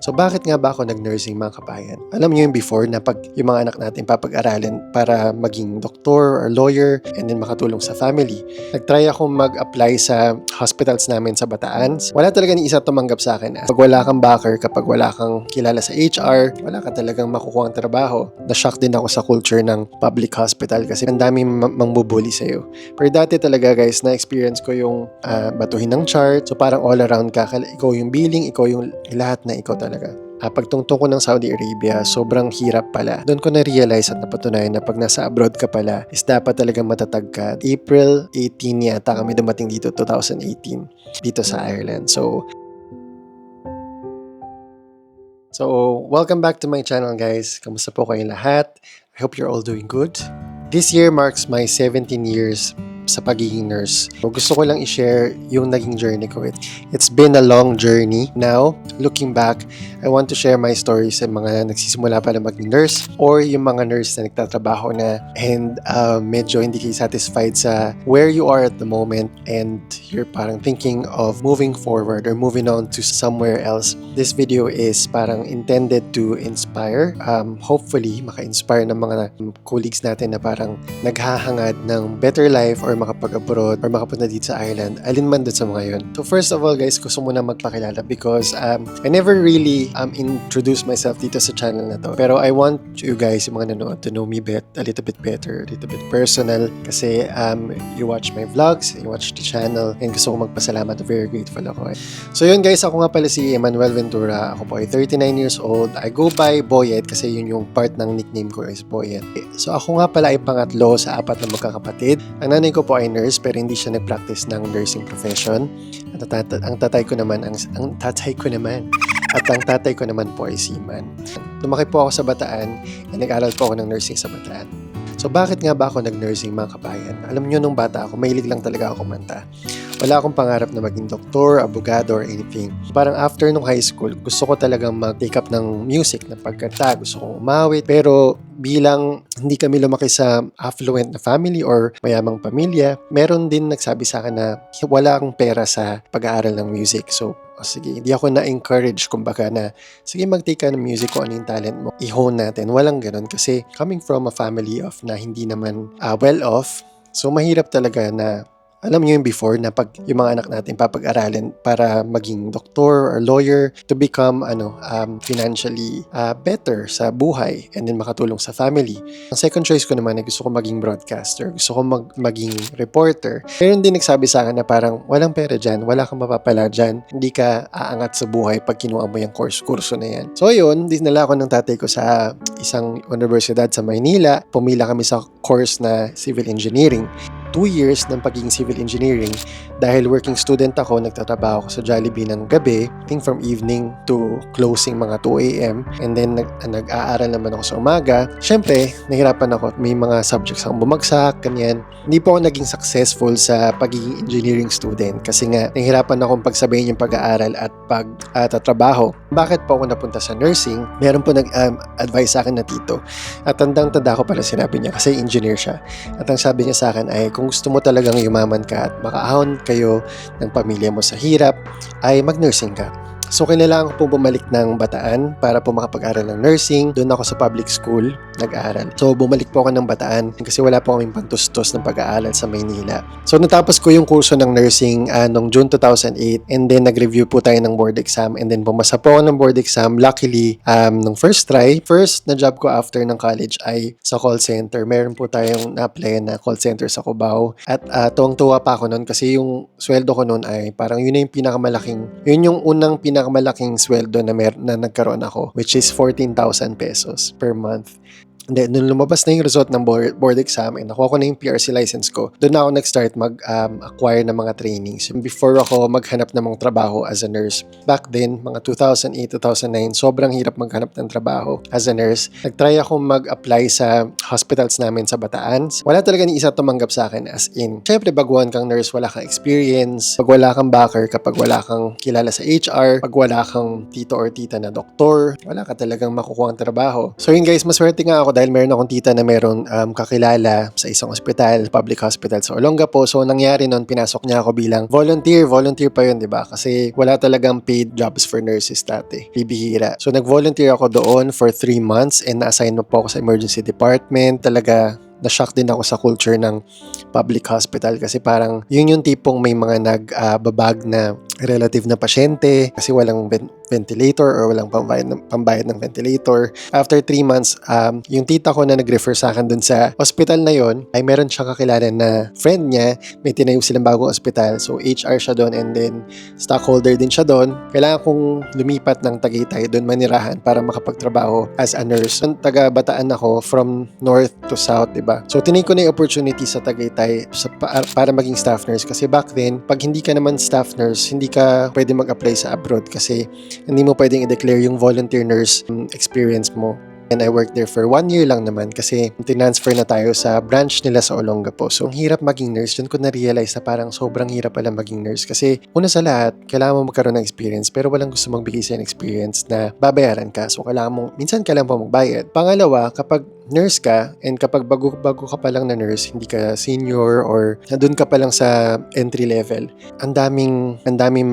So bakit nga ba ako nag-nursing mga kabayan? Alam niyo yung before na pag yung mga anak natin papag-aralin para maging doktor or lawyer and then makatulong sa family. Nag-try akong mag-apply sa hospitals namin sa Bataan. Wala talaga ni isa tumanggap sa akin. Pag wala kang backer, kapag wala kang kilala sa HR, wala ka talagang makukuha ang trabaho. Na-shock din ako sa culture ng public hospital kasi ang daming mangbubuli sa'yo. Pero dati talaga guys, na-experience ko yung batuhin ng chart. So parang all around ka. Ikaw yung billing, ikaw yung lahat na ikaw talaga. Pagtungtong ko ng Saudi Arabia, sobrang hirap pala. Doon ko na-realize at napatunayan na pag nasa abroad ka pala, is dapat talagang matatag ka. April 18 yata kami dumating dito, 2018, dito sa Ireland. So welcome back to my channel guys. Kamusta po kayong lahat? I hope you're all doing good. This year marks my 17 years sa pagiging nurse. So, gusto ko lang i-share yung naging journey ko. It's been a long journey. Now, looking back, I want to share my stories sa mga nagsisimula pa na maging nurse or yung mga nurse na nagtatrabaho na and medyo hindi kayo satisfied sa where you are at the moment and you're parang thinking of moving forward or moving on to somewhere else. This video is parang intended to inspire. Hopefully, maka-inspire ng mga colleagues natin na parang naghahangad ng better life or makapag-abroad or makapunta dito sa Ireland, alin man doon sa mga yun. So first of all guys, gusto muna magpakilala because I never really introduced myself dito sa channel na to. Pero I want you guys, yung mga nanonood, to know me a little bit better, a little bit personal kasi you watch my vlogs, you watch the channel, and gusto ko magpasalamat. Very grateful ako. So yun guys, ako nga pala si Emmanuel Ventura. Ako po ay 39 years old. I go by Boyet kasi yun yung part ng nickname ko is Boyet. So ako nga pala ay pangatlo sa 4 na magkakapatid. Ang nanay ko po ay nurse pero hindi siya nag-practice ng nursing profession. Ang tatay ko naman po ay seaman. Lumaki po ako sa Bataan at nag-aral po ako ng nursing sa Bataan. So bakit nga ba ako nag-nursing mga kabayan? Alam niyo nung bata ako, mahilig lang talaga ako kumanta. Wala akong pangarap na maging doktor, abogado, or anything. Parang after nung high school, gusto ko talagang mag-take up ng music, ng pagkanta. Gusto kong umawit. Pero bilang hindi kami lumaki sa affluent na family or mayamang pamilya, meron din nagsabi sa akin na wala akong pera sa pag-aaral ng music. So, sige, hindi ako na-encourage kumbaga na sige mag-take ka ng music kung ano yung talent mo. I-hone natin. Walang ganun kasi coming from a family of na hindi naman well off, so mahirap talaga na alam niyo yung before na pag yung mga anak natin papag-aralin para maging doktor or lawyer to become financially better sa buhay and then makatulong sa family. Ang second choice ko naman ay gusto ko maging broadcaster, gusto ko maging reporter. Meron din nagsabi sa akin na parang walang pera dyan, wala kang mapapala dyan, hindi ka aangat sa buhay pag kinuha mo yung kurso na yan. So yun, dinala ako ng tatay ko sa isang universidad sa Maynila. Pumila kami sa course na civil engineering. 2 years ng pagiging civil engineering dahil working student ako, nagtatrabaho ako sa Jollibee ng gabi, I think from evening to closing mga 2 a.m. and then nag-aaral naman ako sa umaga. Syempre, nahirapan ako. May mga subjects akong bumagsak, ganyan. Hindi po ako naging successful sa pagiging engineering student kasi nga nahirapan akong pagsabayin yung pag-aaral at pagtatrabaho. Bakit po ako napunta sa nursing? Meron po nag-advise sa akin na tito. At tandang-tanda ko pala sinabi niya kasi engineer siya. At ang sabi niya sa akin ay kung gusto mo talagang yumaman ka at makaahon kayo ng pamilya mo sa hirap, ay mag-nursing ka. So, kailangan ko po bumalik ng Bataan para po makapag-aral ng nursing. Doon ako sa public school nag-aaral. So, bumalik po ako ng Bataan kasi wala po kaming pantustos ng pag-aaral sa Maynila. So, natapos ko yung kurso ng nursing noong June 2008 and then nag-review po tayo ng board exam and then pumasa po ako ng board exam. Luckily, nung first na job ko after ng college ay sa call center. Meron po tayong na-apply na call center sa Cubao at tuwang-tuwa pa ako noon kasi yung sweldo ko noon ay parang yun yung unang pinakamalaking sweldo na nagkaroon ako, which is 14,000 pesos per month. And then, nung lumabas na yung result ng board exam and nakuha ko na yung PRC license ko, doon na ako nag-start mag-acquire ng mga trainings. Before ako maghanap ng mga trabaho as a nurse. Back then, mga 2008-2009, sobrang hirap maghanap ng trabaho as a nurse. Nag-try akong mag-apply sa hospitals namin sa Bataan. Wala talaga ni isa tumanggap sa akin as in. Siyempre, baguhan kang nurse, wala kang experience. Pag wala kang backer, kapag wala kang kilala sa HR, pag wala kang tito or tita na doktor, wala ka talagang makukuha ang trabaho. So yun guys, maswerte nga ako dahil meron akong tita na meron kakilala sa isang ospital, public hospital sa Olongapo. So nangyari nun, pinasok niya ako bilang volunteer pa yun, di ba? Kasi wala talagang paid jobs for nurses dati. Bibihira. So nag-volunteer ako doon for 3 months and na-assign po ako sa emergency department. Talaga na-shock din ako sa culture ng public hospital kasi parang yun yung tipong may mga nagbabag na relative na pasyente kasi walang ventilator or walang pambayad ng ventilator. After 3 months, yung tita ko na nag-refer sa akin dun sa hospital na yon ay meron siyang kakilala na friend niya, may tinayo silang bagong hospital. So HR siya doon and then stockholder din siya doon. Kailangan kong lumipat ng Tagaytay doon manirahan para makapagtrabaho as a nurse. Taga Bataan ako from north to south, diba? So tinake ko na yung opportunity sa Tagaytay para maging staff nurse kasi back then, pag hindi ka naman staff nurse, hindi ka pwede mag-apply sa abroad kasi hindi mo pwedeng i-declare yung volunteer nurse experience mo. And I worked there for 1 year lang naman kasi tinransfer na tayo sa branch nila sa Olongapo. So, ang hirap maging nurse. Doon ko na-realize na parang sobrang hirap pala maging nurse. Kasi, una sa lahat, kailangan mo magkaroon ng experience pero walang gusto magbigay sa'yo ng experience na babayaran ka. So, kailangan mo, minsan ka lang pa magbayad. Pangalawa, kapag nurse ka and kapag bago ka pa lang na nurse, hindi ka senior or nandun ka pa lang sa entry level, ang daming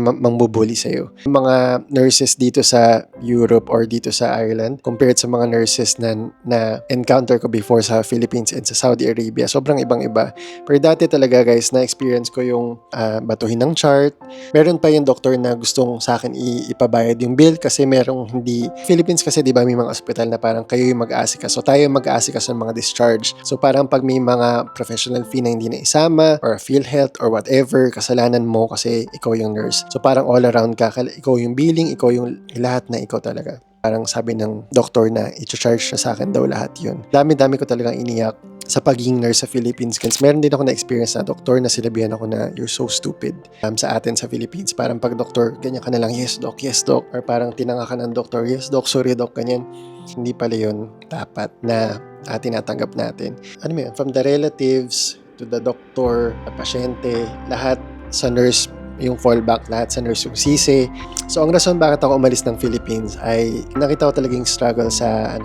mangbubuli sa'yo. Yung mga nurses dito sa Europe or dito sa Ireland compared sa mga nurses na encounter ko before sa Philippines and sa Saudi Arabia, sobrang ibang-iba. Pero dati talaga guys, na-experience ko yung batuhin ng chart. Meron pa yung doktor na gustong sa akin ipabayad yung bill kasi merong hindi, Philippines kasi di ba may mga ospital na parang kayo yung mag-aasika. So tayo mag-aasikaso ng mga discharge. So parang pag may mga professional fee na hindi na isama or PhilHealth or whatever, kasalanan mo kasi ikaw yung nurse. So parang all around ka, ikaw yung billing, ikaw yung lahat na ikaw talaga. Parang sabi ng doktor na i-charge siya sa akin daw lahat yun. Dami-dami ko talagang iniyak sa pagiging nurse sa Philippines. Kasi meron din ako na-experience na doktor na sinabihan ako na you're so stupid sa atin sa Philippines. Parang pag doktor, ganyan ka na lang, yes doc. Or parang tinanga ka ng doktor, yes doc, sorry doc, ganyan. Hindi pala yun dapat na tinatanggap natin. Ano mo yun? From the relatives to the doctor, the pasyente, lahat sa nurse yung fallback, lahat sa nurse yung sisi. So ang rason bakit ako umalis ng Philippines ay nakita ko talagang struggle sa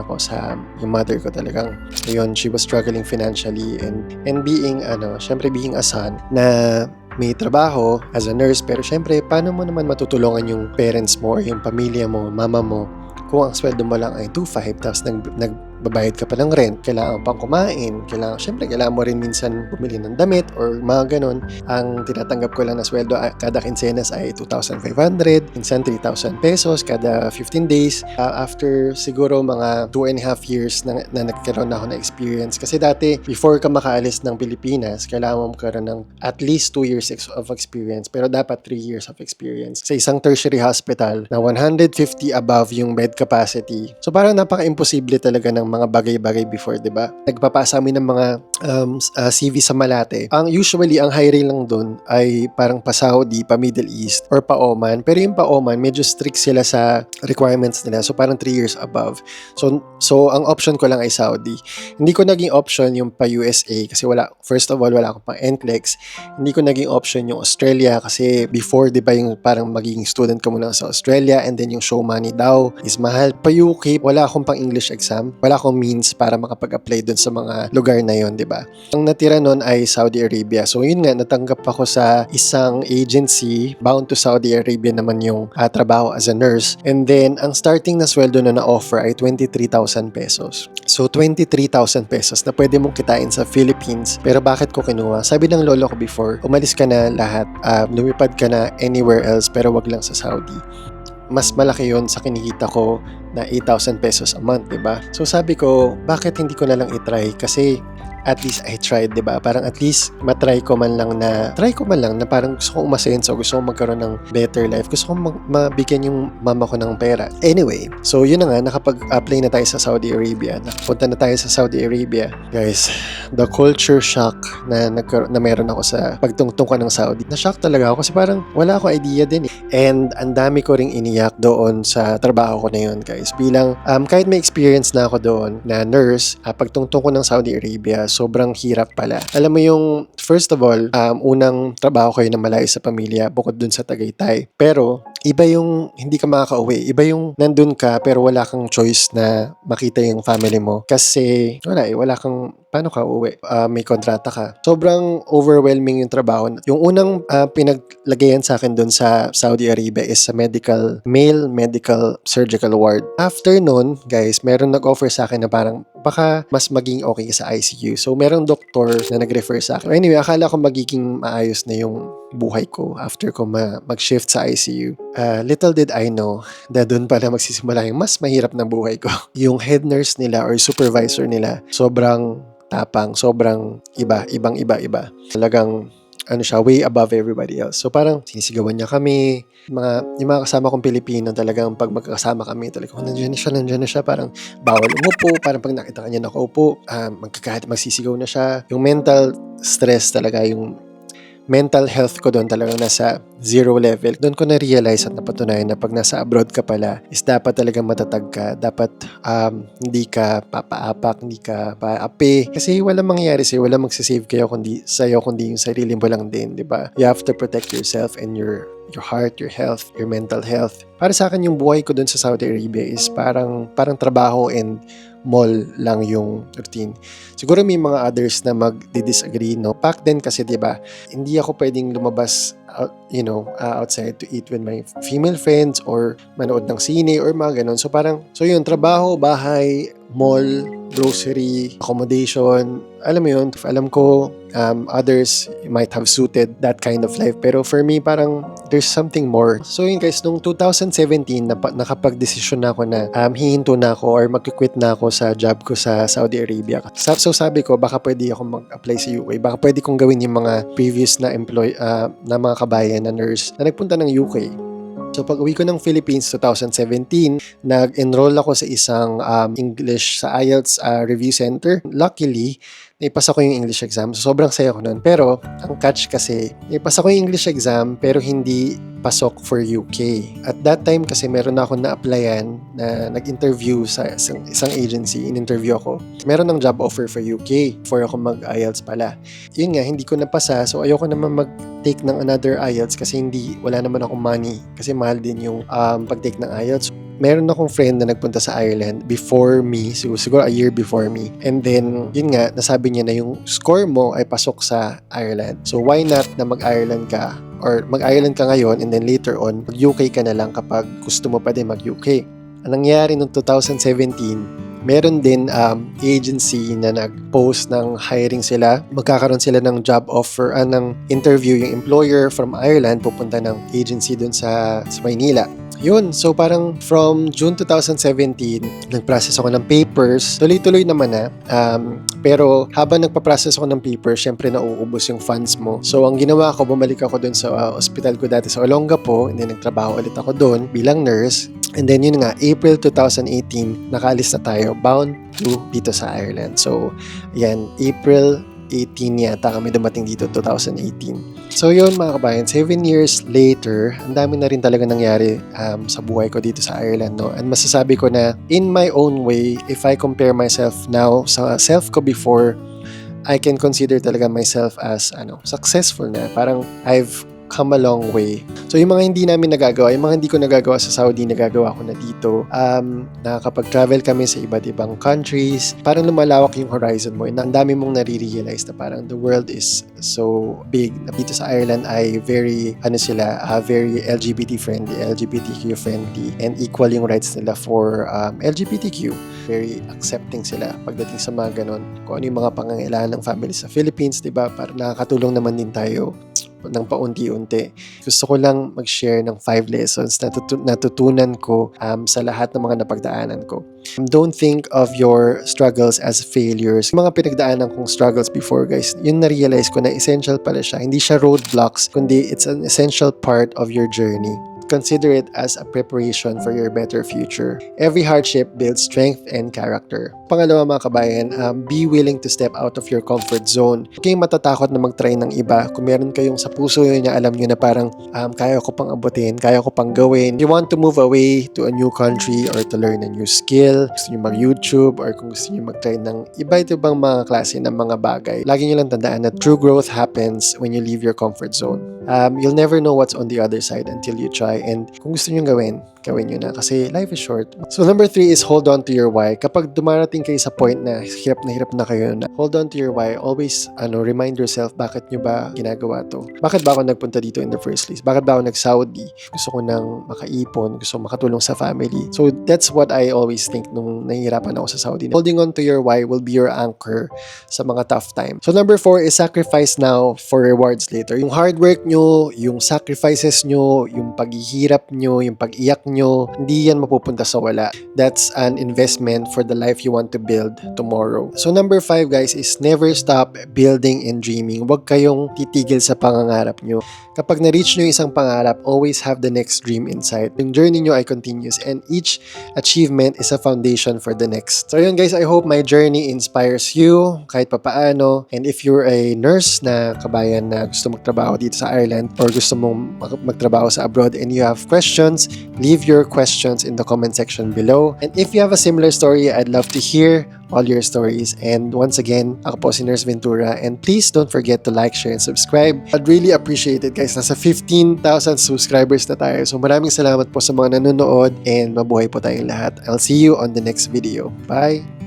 yung mother ko talagang. Ayun, she was struggling financially and being syempre being a son na may trabaho as a nurse pero syempre paano mo naman matutulungan yung parents mo or yung pamilya mo, mama mo kung ang sweldo mo lang ay 2,500 tapos nagbabayad ka pa ng rent, kailangan pang kumain, kailangan mo rin minsan bumili ng damit or mga ganon. Ang tinatanggap ko lang na sweldo kada kinsenas ay 2,500, minsan 3,000 pesos kada 15 days. After siguro mga 2.5 years na nagkaroon ako na experience. Kasi dati, before ka makaalis ng Pilipinas, kailangan mo magkaroon ng at least 2 years of experience. Pero dapat 3 years of experience. Sa isang tertiary hospital na 150 above yung bed capacity. So parang napaka-imposible talaga ng mga bagay-bagay before, 'di ba? Nagpapasa kami ng mga CV sa Malate. Usually ang hiring lang doon ay parang pa Saudi, pa Middle East or pa Oman. Pero yung pa Oman, medyo strict sila sa requirements nila. So parang 3 years above. So ang option ko lang ay Saudi. Hindi ko naging option yung pa USA kasi first of all wala akong pang NCLEX. Hindi ko naging option yung Australia kasi before, 'di ba, yung parang magiging student ka muna sa Australia and then yung show money daw is mahal. Pa UK, wala akong pang English exam. Wala akong means para makapag-apply dun sa mga lugar na yon, di ba? Ang natira nun ay Saudi Arabia. So yun nga, natanggap ako sa isang agency bound to Saudi Arabia naman yung trabaho as a nurse. And then, ang starting na sweldo na na-offer ay 23,000 pesos. So 23,000 pesos na pwede mong kitain sa Philippines. Pero bakit ko kinuha? Sabi ng lolo ko before, umalis ka na lahat, lumipad ka na anywhere else pero wag lang sa Saudi. Mas malaki yon sa kinikita ko na 8,000 pesos a month, diba? So sabi ko, bakit hindi ko na lang itry? Kasi at least I tried, diba? Parang at least try ko man lang na parang gusto kong umasenso, gusto kong magkaroon ng better life, gusto kong mabigyan yung mama ko ng pera. Anyway, so yun na nga, nakapag-apply na tayo sa Saudi Arabia. Nakapunta na tayo sa Saudi Arabia. Guys, the culture shock na meron ako sa pagtungtong ko ng Saudi. Na-shock talaga ako kasi parang wala ako idea din eh. And ang dami ko ring iniyak doon sa trabaho ko na yun, guys. Bilang, kahit may experience na ako doon na nurse, pagtungtong ko ng Saudi Arabia, sobrang hirap pala. Alam mo yung, first of all, unang trabaho kayo na malayo sa pamilya bukod dun sa Tagaytay. Pero, iba yung hindi ka makakauwi. Iba yung nandun ka pero wala kang choice na makita yung family mo. Kasi wala kang paano ka uuwi? May kontrata ka. Sobrang overwhelming yung trabaho. Yung unang pinaglagayan sa akin dun sa Saudi Arabia is sa male medical surgical ward. After nun, guys, meron nag-offer sa akin na parang baka mas maging okay sa ICU. So, merong doktor na nag-refer sa akin. Anyway, akala ko magiging maayos na yung buhay ko after ko mag-shift sa ICU. Little did I know na doon pala magsisimula yung mas mahirap na buhay ko. Yung head nurse nila or supervisor nila, sobrang tapang, sobrang ibang-iba. Talagang siya, way above everybody else. So parang sinisigawan niya kami, yung mga kasama kong Pilipino talagang pag magkakasama kami, talagang nandiyan na siya, parang bawal umupo, parang pag nakita kanya nakaupo, magkakahat, magsisigaw na siya. Yung mental stress talaga, yung mental health ko doon talagang nasa zero level. Doon ko na-realize at napatunayan na pag nasa abroad ka pala is dapat talagang matatag ka. Dapat hindi ka papaapak, hindi ka paapi. Kasi walang mangyayari sa'yo, walang magsisave sa'yo kundi yung sarili mo lang din, di ba? You have to protect yourself and your heart, your health, your mental health. Para sa akin yung buhay ko doon sa Saudi Arabia is parang trabaho and mall lang yung routine. Siguro may mga others na mag-disagree, no? Back then kasi, di ba, hindi ako pwedeng lumabas outside to eat with my female friends or manood ng sine or mga ganun. So yun, trabaho, bahay, mall, grocery, accommodation, alam mo yun, alam ko others might have suited that kind of life. Pero for me, parang there's something more. So yun guys, nung 2017, nakapag-desisyon na ako na hihinto na ako or mag-quit na ako sa job ko sa Saudi Arabia. So sabi ko, baka pwede ako mag-apply sa UK. Baka pwede kong gawin yung mga previous na na mga kabayan na nurse na nagpunta ng UK. So pag uwi ko ng Philippines 2017, nag-enroll ako sa isang English sa IELTS review center. Luckily, naipasa ko yung English exam. So sobrang saya ko nun. Pero ang catch kasi, naipasa ko yung English exam pero hindi pasok for UK. At that time kasi meron na ako na-applyan na nag-interview sa isang agency. In-interview ako. Meron ng job offer for UK before ako mag-IELTS pala. Yun nga, hindi ko napasa. So ayoko naman mag-take ng another IELTS kasi wala naman akong money. Kasi mahal din yung pag-take ng IELTS. Meron akong friend na nagpunta sa Ireland before me, siguro a year before me. And then, yun nga, nasabi niya na yung score mo ay pasok sa Ireland. So, why not na mag-Ireland ka? Or mag-Ireland ka ngayon and then later on, mag-UK ka na lang kapag gusto mo pa din mag-UK. Ang nangyari noong 2017, meron din agency na nag-post ng hiring sila. Magkakaroon sila ng job offer, ng interview yung employer from Ireland, pupunta ng agency dun sa Maynila. Yun, so parang from June 2017, nag-process ako ng papers. Tuloy-tuloy naman na. Pero habang nagpa-process ako ng papers, syempre nauubos yung funds mo. So ang ginawa ko, bumalik ako dun sa hospital ko dati sa Olongapo, and then nagtrabaho ulit ako dun bilang nurse. And then yun nga, April 2018, nakaalis na tayo, bound to dito sa Ireland. So, yan, April 18 yata kami dumating dito, 2018. So yun mga kabayan, 7 years later, ang dami na rin talaga nangyari sa buhay ko dito sa Ireland, no? And masasabi ko na, in my own way, if I compare myself now sa self ko before, I can consider talaga myself as successful na. Parang I've come a long way. So yung mga hindi namin nagagawa, yung mga hindi ko nagagawa sa Saudi, nagagawa ko na dito. Nakakapag-travel kami sa iba't ibang countries. Parang lumalawak yung horizon mo. Ang dami mong nare-realize na parang the world is so big. Dito sa Ireland ay very, very LGBT friendly, LGBTQ friendly, and equal yung rights nila for LGBTQ. Very accepting sila pagdating sa mga ganon. Kung ano yung mga pangangailangan ng family sa Philippines, diba? Para nakakatulong naman din tayo ng paunti-unti. Gusto ko lang mag-share ng 5 lessons na natutunan ko sa lahat ng mga napagdaanan ko. Don't think of your struggles as failures. Mga pinagdaanan kong struggles before, guys, yun na-realize ko na essential pala siya. Hindi siya roadblocks, kundi it's an essential part of your journey. Consider it as a preparation for your better future. Every hardship builds strength and character. Pangalawa mga kabayan, be willing to step out of your comfort zone. Huwag kayong matatakot na mag-try ng iba. Kung meron kayong sa puso nyo na alam nyo na parang kaya ko pang abutin, kaya ko pang gawin. You want to move away to a new country or to learn a new skill. Gusto nyo mag-YouTube or kung gusto nyo mag-try ng iba't ibang mga klase ng mga bagay. Lagi nyo lang tandaan na true growth happens when you leave your comfort zone. You'll never know what's on the other side until you try buhay. And kung gusto nyo gawin nyo na kasi life is short. So number 3 is hold on to your why. Kapag dumarating kayo sa point na hirap na kayo na hold on to your why, always remind yourself bakit nyo ba ginagawa to. Bakit ba ako nagpunta dito in the first place? Bakit ba ako nag-Saudi? Gusto ko nang makaipon, gusto ko makatulong sa family. So that's what I always think nung nahihirapan ako sa Saudi. Holding on to your why will be your anchor sa mga tough time. So number 4 is sacrifice now for rewards later. Yung hard work nyo, yung sacrifices nyo, yung paghihirap nyo, yung pag-iyak nyo, hindi yan mapupunta sa wala. That's an investment for the life you want to build tomorrow. So number 5 guys is never stop building and dreaming. Huwag kayong titigil sa pangangarap nyo. Kapag na-reach nyo isang pangarap, always have the next dream in sight. Yung journey nyo ay continuous and each achievement is a foundation for the next. So yun guys, I hope my journey inspires you kahit papaano. And if you're a nurse na kabayan na gusto magtrabaho dito sa Ireland or gusto mong magtrabaho sa abroad and you have questions, leave your questions in the comment section below. And if you have a similar story, I'd love to hear all your stories. And once again, ako po si Nurse Ventura, and please don't forget to like, share, and subscribe. I'd really appreciate it guys. Nasa 15,000 subscribers na tayo. So maraming salamat po sa mga nanonood and mabuhay po tayong lahat. I'll see you on the next video. Bye!